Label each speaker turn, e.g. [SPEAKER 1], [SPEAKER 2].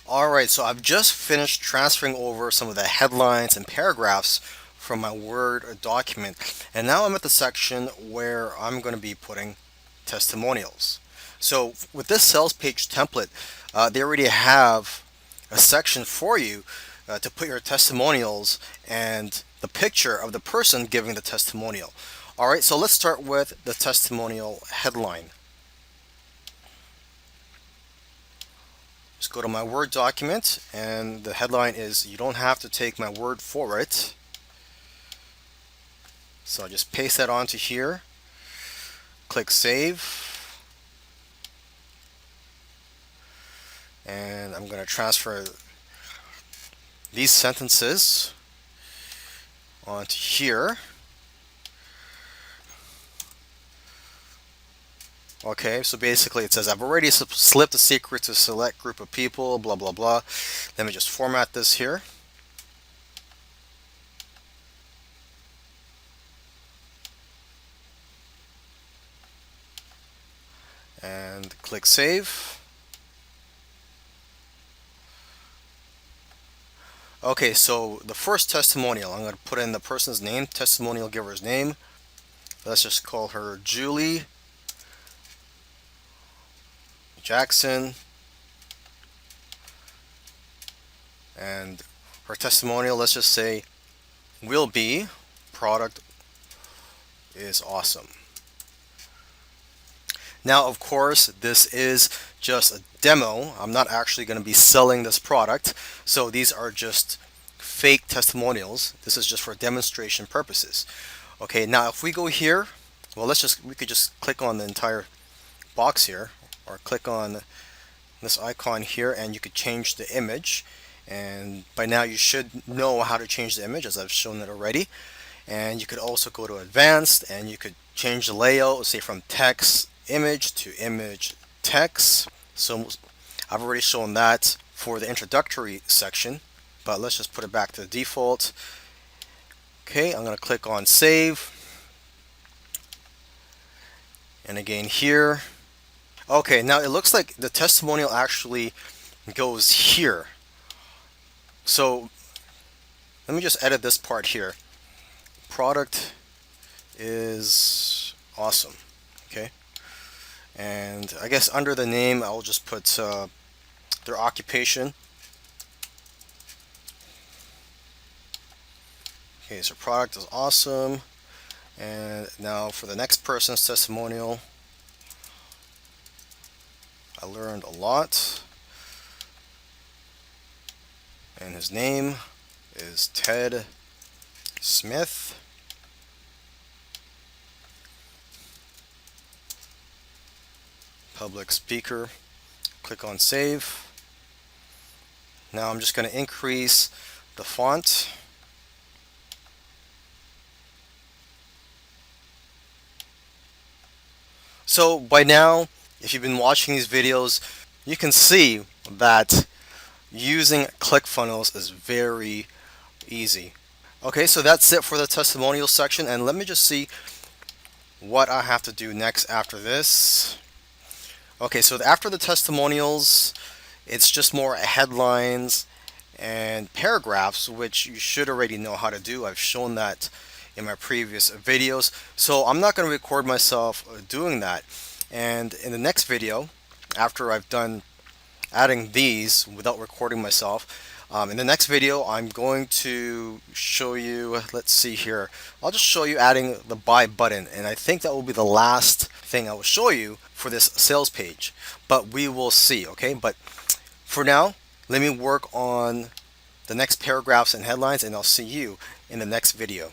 [SPEAKER 1] Alright, so I've just finished transferring over some of the headlines and paragraphs from my Word document, and now I'm at the section where I'm going to be putting testimonials. So with this sales page template, they already have a section for you to put your testimonials and the picture of the person giving the testimonial. Alright, so let's start with the testimonial headline. Just go to my Word document, and the headline is "You don't have to take my word for it." So I'll just paste that onto here, click Save, and I'm going to transfer these sentences onto here. Okay, so basically it says, "I've already slipped a secret to a select group of people, blah, blah, blah." Let me just format this here. And click Save. Okay, so the first testimonial, I'm going to put in the person's name, testimonial giver's name. Let's just call her Julie Jackson. And her testimonial, let's just say, will be, product is awesome. Now, of course, this is just a demo. I'm not actually going to be selling this product. So these are just fake testimonials. This is just for demonstration purposes. Okay, now if we go here, well, we could just click on the entire box here, or click on this icon here, and you could change the image. And by now you should know how to change the image, as I've shown it already. And you could also go to advanced, and you could change the layout, say from text image to image text. So I've already shown that for the introductory section, but let's just put it back to the default. Okay, I'm going to click on save, and again here. Okay, now it looks like the testimonial actually goes here. So let me just edit this part here. Product is awesome. Okay, and I guess under the name I'll just put their occupation. Okay, so product is awesome. And now for the next person's testimonial, I learned a lot, and his name is Ted Smith. Public speaker. Click on save. Now I'm just going to increase the font. So by now, if you've been watching these videos, you can see that using ClickFunnels is very easy. Okay, so that's it for the testimonial section, and let me just see what I have to do next after this. Okay, so after the testimonials, it's just more headlines and paragraphs, which you should already know how to do. I've shown that in my previous videos, so I'm not going to record myself doing that. And in the next video, after I've done adding these without recording myself, in the next video I'm going to show you, let's see here, I'll just show you adding the buy button, and I think that will be the last thing I will show you for this sales page, but we will see. Okay, but for now, let me work on the next paragraphs and headlines, and I'll see you in the next video.